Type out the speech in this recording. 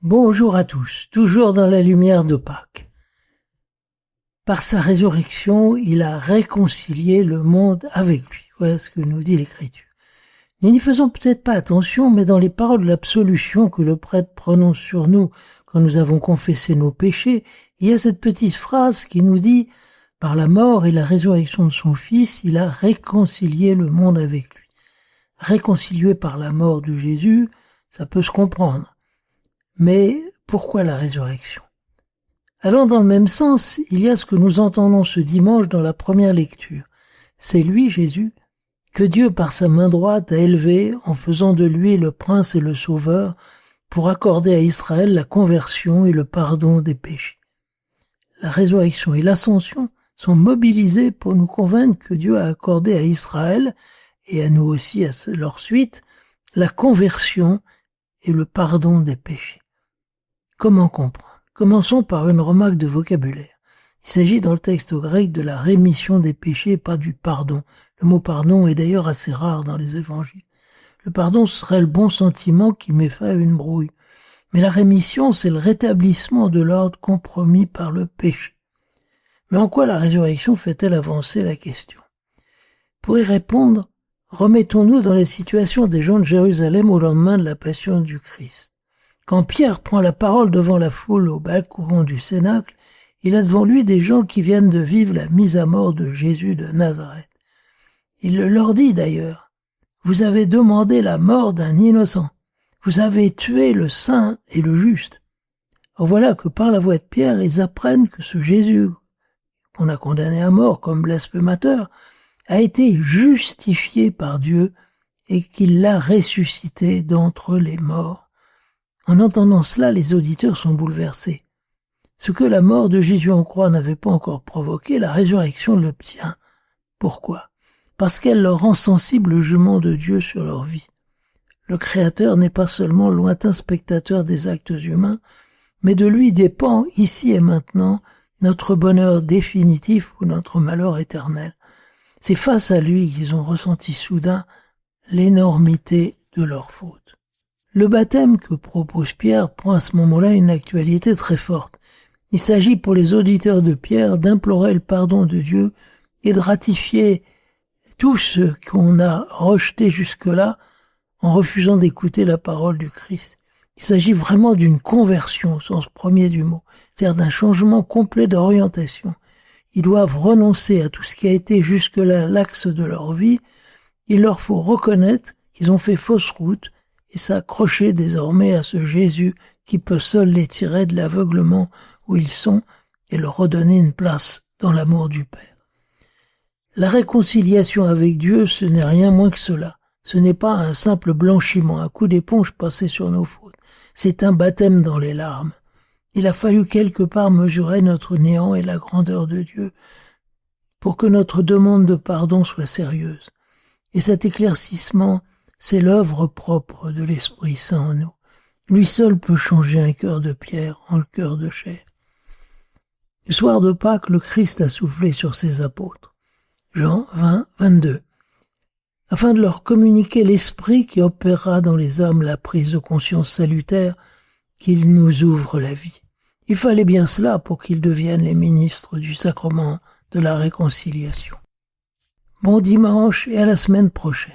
Bonjour à tous, toujours dans la lumière de Pâques. Par sa résurrection, il a réconcilié le monde avec lui. Voilà ce que nous dit l'Écriture. Nous n'y faisons peut-être pas attention, mais dans les paroles de l'absolution que le prêtre prononce sur nous quand nous avons confessé nos péchés, il y a cette petite phrase qui nous dit « Par la mort et la résurrection de son Fils, il a réconcilié le monde avec lui ». Réconcilié par la mort de Jésus, ça peut se comprendre. Mais pourquoi la résurrection ? Allant dans le même sens, il y a ce que nous entendons ce dimanche dans la première lecture. C'est lui, Jésus, que Dieu par sa main droite a élevé en faisant de lui le prince et le sauveur pour accorder à Israël la conversion et le pardon des péchés. La résurrection et l'ascension sont mobilisés pour nous convaincre que Dieu a accordé à Israël, et à nous aussi à leur suite, la conversion et le pardon des péchés. Comment comprendre ? Commençons par une remarque de vocabulaire. Il s'agit dans le texte grec de la rémission des péchés, pas du pardon. Le mot pardon est d'ailleurs assez rare dans les évangiles. Le pardon serait le bon sentiment qui met fin à une brouille. Mais la rémission, c'est le rétablissement de l'ordre compromis par le péché. Mais en quoi la résurrection fait-elle avancer la question ? Pour y répondre, remettons-nous dans la situation des gens de Jérusalem au lendemain de la passion du Christ. Quand Pierre prend la parole devant la foule au balcon du Cénacle, il a devant lui des gens qui viennent de vivre la mise à mort de Jésus de Nazareth. Il leur dit d'ailleurs, « Vous avez demandé la mort d'un innocent. Vous avez tué le saint et le juste. » Or voilà que par la voix de Pierre, ils apprennent que ce Jésus, qu'on a condamné à mort comme blasphémateur, a été justifié par Dieu et qu'il l'a ressuscité d'entre les morts. En entendant cela, les auditeurs sont bouleversés. Ce que la mort de Jésus en croix n'avait pas encore provoqué, la résurrection l'obtient. Pourquoi ? Parce qu'elle leur rend sensible le jugement de Dieu sur leur vie. Le Créateur n'est pas seulement lointain spectateur des actes humains, mais de lui dépend, ici et maintenant, notre bonheur définitif ou notre malheur éternel. C'est face à lui qu'ils ont ressenti soudain l'énormité de leur faute. Le baptême que propose Pierre prend à ce moment-là une actualité très forte. Il s'agit pour les auditeurs de Pierre d'implorer le pardon de Dieu et de ratifier tout ce qu'on a rejeté jusque-là en refusant d'écouter la parole du Christ. Il s'agit vraiment d'une conversion au sens premier du mot, c'est-à-dire d'un changement complet d'orientation. Ils doivent renoncer à tout ce qui a été jusque-là l'axe de leur vie. Il leur faut reconnaître qu'ils ont fait fausse route et s'accrocher désormais à ce Jésus qui peut seul les tirer de l'aveuglement où ils sont et leur redonner une place dans l'amour du Père. La réconciliation avec Dieu, ce n'est rien moins que cela. Ce n'est pas un simple blanchiment, un coup d'éponge passé sur nos fautes. C'est un baptême dans les larmes. Il a fallu quelque part mesurer notre néant et la grandeur de Dieu pour que notre demande de pardon soit sérieuse. Et cet éclaircissement, c'est l'œuvre propre de l'Esprit Saint en nous. Lui seul peut changer un cœur de pierre en le cœur de chair. Le soir de Pâques, le Christ a soufflé sur ses apôtres. Jean 20, 22. Afin de leur communiquer l'Esprit qui opérera dans les âmes la prise de conscience salutaire, qu'il nous ouvre la vie. Il fallait bien cela pour qu'ils deviennent les ministres du sacrement de la réconciliation. Bon dimanche et à la semaine prochaine.